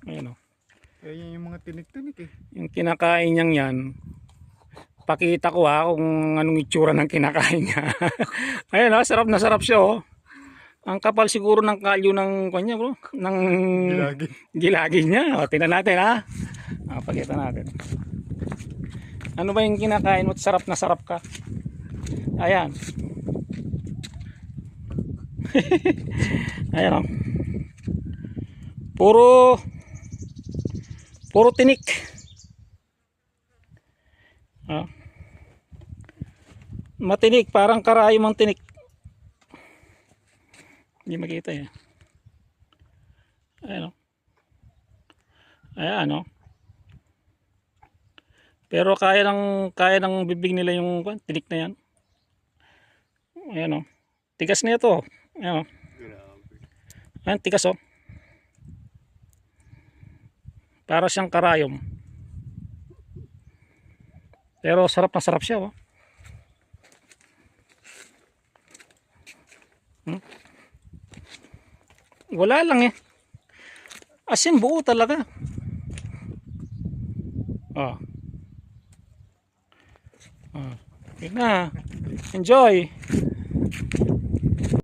Ayan o. Yan yung mga tinik-tinik eh. Yung kinakain niyang yan, pakita ko kung anong itsura ng kinakain niya. Ayan o, sarap na sarap siya o. Ang kapal siguro ng kalyo ng kanya bro, ng Gilagi. gilagi niya. O, tingnan natin ha. Pakita natin. Ano ba yung kinakain mo? Sarap na sarap ka. Ayan. Ayan o. Puro tinik. Matinik, parang karayom ang tinik. Hindi makita eh. Ayan o. Ayan o. Pero kaya ng bibig nila yung tinik na yan. Ayan o. Tigas na ito. Ayan o. Ayan, tigas o. Para siyang karayom. Pero sarap na sarap siya o. Wala lang eh. Asin buo talaga. Oh. Okay na. Enjoy.